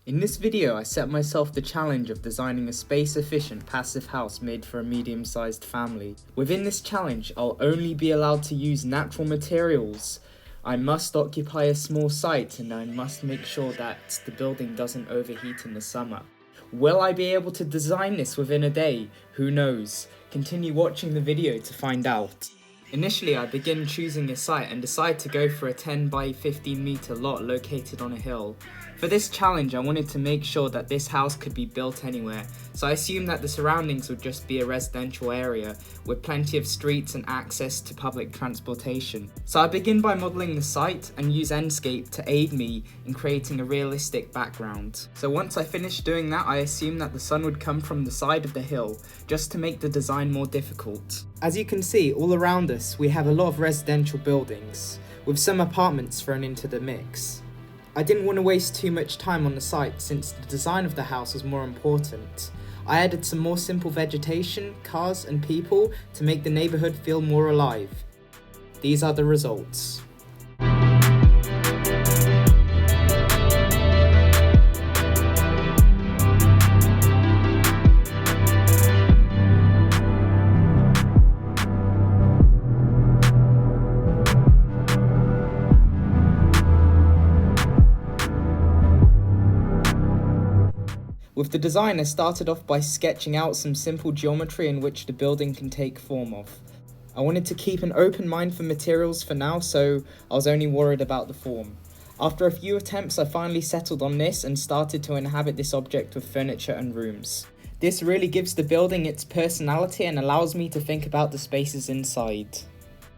In this video, I set myself the challenge of designing a space-efficient passive house made for a medium-sized family. Within this challenge, I'll only be allowed to use natural materials. I must occupy a small site, and I must make sure that the building doesn't overheat in the summer. Will I be able to design this within a day? Who knows? Continue watching the video to find out. Initially, I begin choosing a site and decide to go for a 10 by 15 meter lot located on a hill. For this challenge, I wanted to make sure that this house could be built anywhere, so I assumed that the surroundings would just be a residential area with plenty of streets and access to public transportation. So I begin by modelling the site and use Enscape to aid me in creating a realistic background. So once I finished doing that, I assumed that the sun would come from the side of the hill, just to make the design more difficult. As you can see, all around us we have a lot of residential buildings, with some apartments thrown into the mix. I didn't want to waste too much time on the site since the design of the house was more important. I added some more simple vegetation, cars and people to make the neighbourhood feel more alive. These are the results. With the design, I started off by sketching out some simple geometry in which the building can take form of. I wanted to keep an open mind for materials for now, so I was only worried about the form. After a few attempts, I finally settled on this and started to inhabit this object with furniture and rooms. This really gives the building its personality and allows me to think about the spaces inside.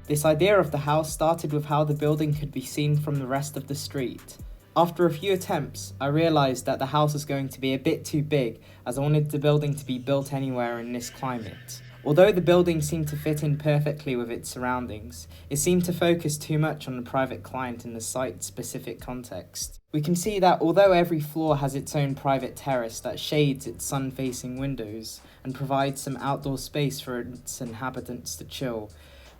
This idea of the house started with how the building could be seen from the rest of the street. After a few attempts, I realised that the house was going to be a bit too big, as I wanted the building to be built anywhere in this climate. Although the building seemed to fit in perfectly with its surroundings, it seemed to focus too much on the private client in the site-specific context. We can see that although every floor has its own private terrace that shades its sun-facing windows and provides some outdoor space for its inhabitants to chill,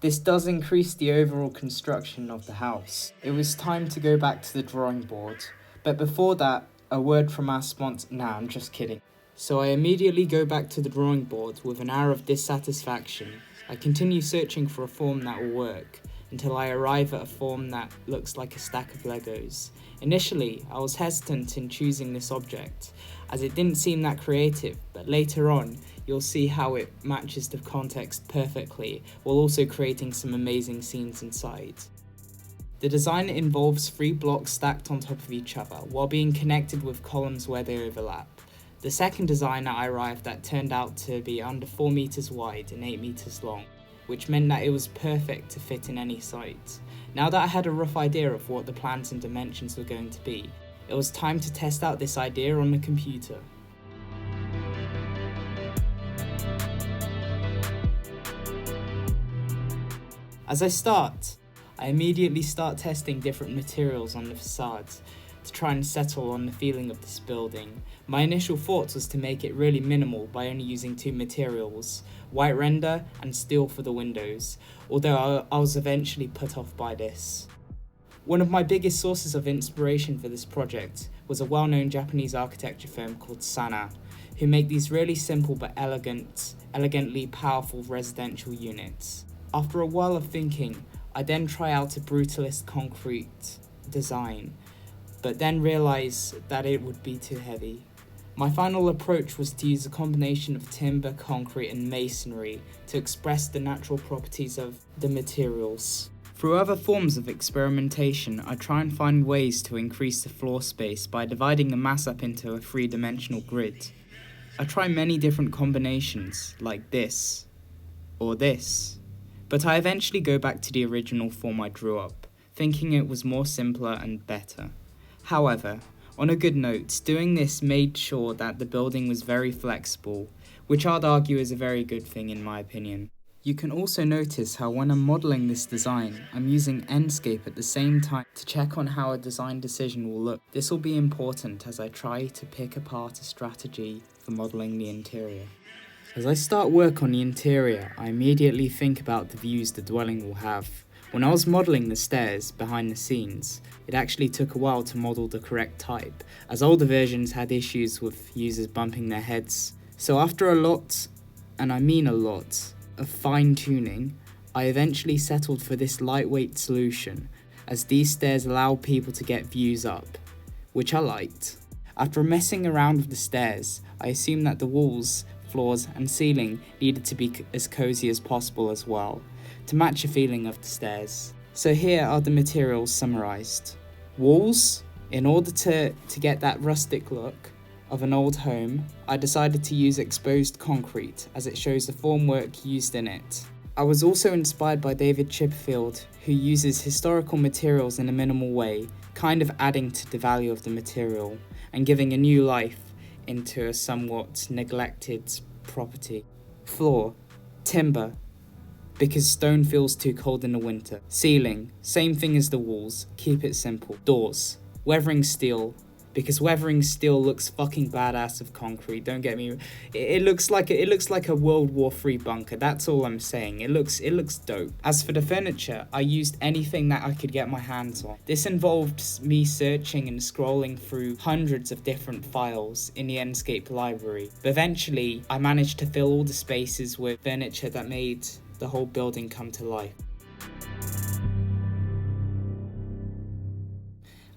this does increase the overall construction of the house. It was time to go back to the drawing board, but before that, a word from our sponsor. Nah, I'm just kidding. So I immediately go back to the drawing board with an air of dissatisfaction. I continue searching for a form that will work, until I arrive at a form that looks like a stack of Legos. Initially, I was hesitant in choosing this object, as it didn't seem that creative, but later on, you'll see how it matches the context perfectly, while also creating some amazing scenes inside. The design involves 3 blocks stacked on top of each other, while being connected with columns where they overlap. The second design that I arrived at turned out to be under 4 meters wide and 8 meters long, which meant that it was perfect to fit in any site. Now that I had a rough idea of what the plans and dimensions were going to be, it was time to test out this idea on the computer. As I immediately start testing different materials on the facades to try and settle on the feeling of this building. My initial thought was to make it really minimal by only using 2 materials, white render and steel for the windows, although I was eventually put off by this. One of my biggest sources of inspiration for this project was a well-known Japanese architecture firm called Sana, who make these really simple but elegantly powerful residential units. After a while of thinking, I then try out a brutalist concrete design, but then realise that it would be too heavy. My final approach was to use a combination of timber, concrete and masonry to express the natural properties of the materials. Through other forms of experimentation, I try and find ways to increase the floor space by dividing the mass up into a 3-dimensional grid. I try many different combinations, like this, or this, but I eventually go back to the original form I drew up, thinking it was more simpler and better. However, on a good note, doing this made sure that the building was very flexible, which I'd argue is a very good thing in my opinion. You can also notice how when I'm modelling this design, I'm using Enscape at the same time to check on how a design decision will look. This will be important as I try to pick apart a strategy for modelling the interior. As I start work on the interior, I immediately think about the views the dwelling will have. When I was modelling the stairs behind the scenes, it actually took a while to model the correct type, as older versions had issues with users bumping their heads. So after a lot, and I mean a lot, of fine-tuning, I eventually settled for this lightweight solution, as these stairs allow people to get views up, which I liked. After messing around with the stairs, I assumed that the walls, floors and ceiling needed to be as cozy as possible as well, to match the feeling of the stairs. So here are the materials summarised. Walls. In order to get that rustic look of an old home, I decided to use exposed concrete as it shows the formwork used in it. I was also inspired by David Chipperfield, who uses historical materials in a minimal way, kind of adding to the value of the material and giving a new life into a somewhat neglected property. Floor. Timber, because stone feels too cold in the winter. Ceiling, same thing as the walls, keep it simple. Doors. Weathering steel, because weathering steel looks fucking badass of concrete, don't get me. It looks like a World War III bunker, that's all I'm saying. It looks dope. As for the furniture, I used anything that I could get my hands on. This involved me searching and scrolling through hundreds of different files in the Enscape library. But eventually, I managed to fill all the spaces with furniture that made the whole building come to life.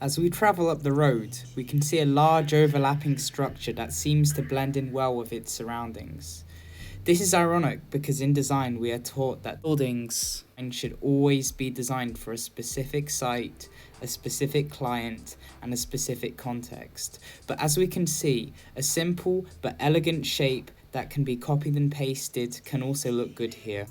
As we travel up the road, we can see a large overlapping structure that seems to blend in well with its surroundings. This is ironic because in design we are taught that buildings should always be designed for a specific site, a specific client, and a specific context. But as we can see, a simple but elegant shape that can be copied and pasted can also look good here.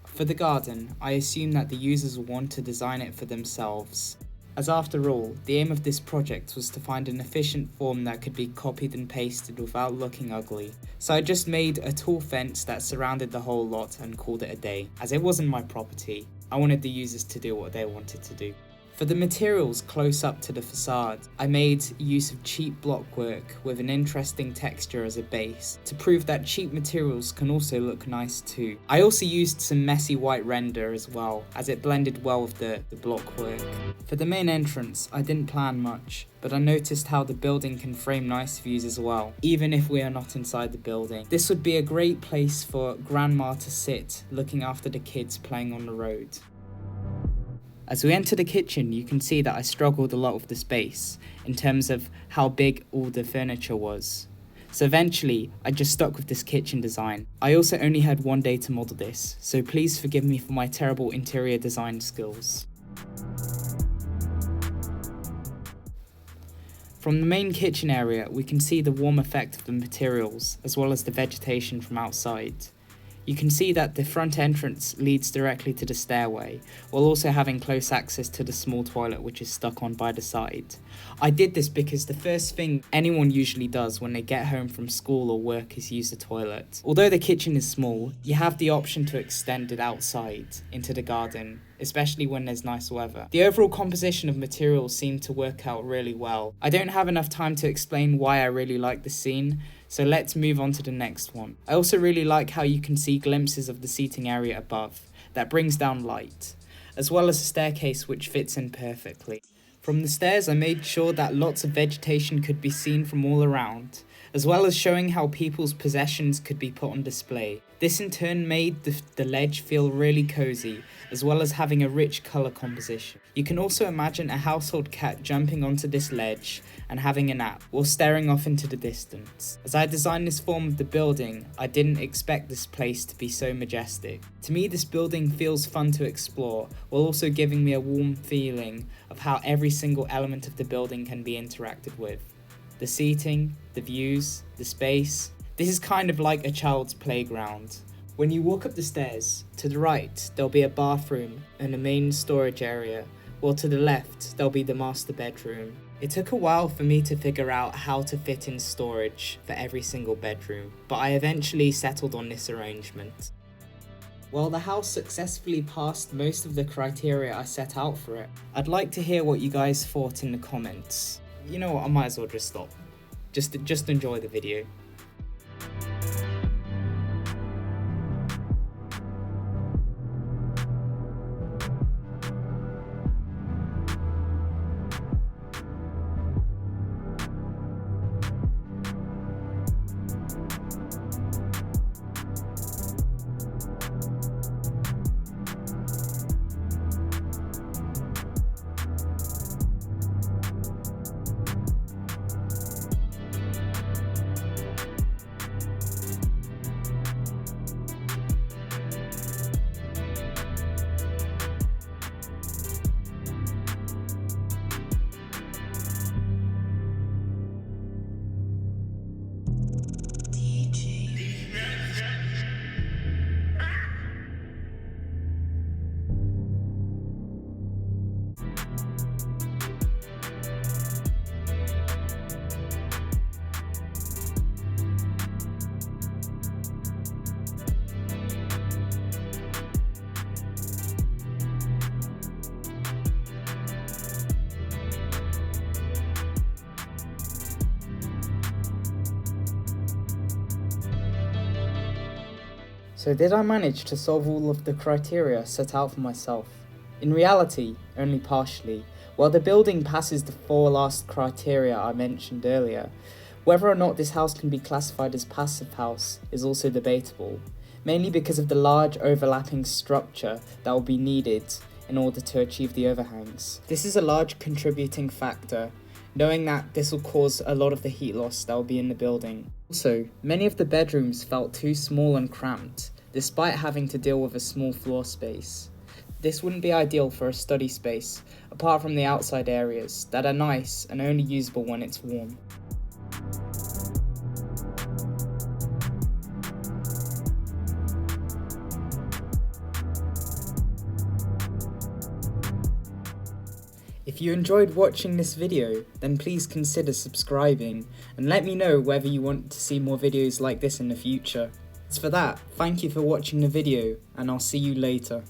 For the garden, I assume that the users will want to design it for themselves, as after all, the aim of this project was to find an efficient form that could be copied and pasted without looking ugly. So I just made a tall fence that surrounded the whole lot and called it a day. As it wasn't my property, I wanted the users to do what they wanted to do. For the materials close up to the facade, I made use of cheap blockwork with an interesting texture as a base, to prove that cheap materials can also look nice too. I also used some messy white render as well, as it blended well with the blockwork. For the main entrance, I didn't plan much, but I noticed how the building can frame nice views as well, even if we are not inside the building. This would be a great place for grandma to sit, looking after the kids playing on the road. As we enter the kitchen, you can see that I struggled a lot with the space, in terms of how big all the furniture was. So eventually, I just stuck with this kitchen design. I also only had one day to model this, so please forgive me for my terrible interior design skills. From the main kitchen area, we can see the warm effect of the materials, as well as the vegetation from outside. You can see that the front entrance leads directly to the stairway, while also having close access to the small toilet which is stuck on by the side. I did this because the first thing anyone usually does when they get home from school or work is use the toilet. Although the kitchen is small, you have the option to extend it outside into the garden, especially when there's nice weather. The overall composition of materials seemed to work out really well. I don't have enough time to explain why I really like the scene, so let's move on to the next one. I also really like how you can see glimpses of the seating area above, that brings down light, as well as a staircase which fits in perfectly. From the stairs I made sure that lots of vegetation could be seen from all around, as well as showing how people's possessions could be put on display. This in turn made the ledge feel really cozy, as well as having a rich colour composition. You can also imagine a household cat jumping onto this ledge and having a nap, while staring off into the distance. As I designed this form of the building, I didn't expect this place to be so majestic. To me, this building feels fun to explore, while also giving me a warm feeling of how every single element of the building can be interacted with. The seating, the views, the space. This is kind of like a child's playground. When you walk up the stairs, to the right there'll be a bathroom and a main storage area, while to the left there'll be the master bedroom. It took a while for me to figure out how to fit in storage for every single bedroom, but I eventually settled on this arrangement. While the house successfully passed most of the criteria I set out for it, I'd like to hear what you guys thought in the comments. You know what, I might as well just stop. Just enjoy the video. So did I manage to solve all of the criteria set out for myself? In reality, only partially. While the building passes the 4 last criteria I mentioned earlier, whether or not this house can be classified as passive house is also debatable, mainly because of the large overlapping structure that will be needed in order to achieve the overhangs. This is a large contributing factor, knowing that this will cause a lot of the heat loss that will be in the building. Also, many of the bedrooms felt too small and cramped, despite having to deal with a small floor space. This wouldn't be ideal for a study space, apart from the outside areas that are nice and only usable when it's warm. If you enjoyed watching this video, then please consider subscribing and let me know whether you want to see more videos like this in the future. As for that, thank you for watching the video and I'll see you later.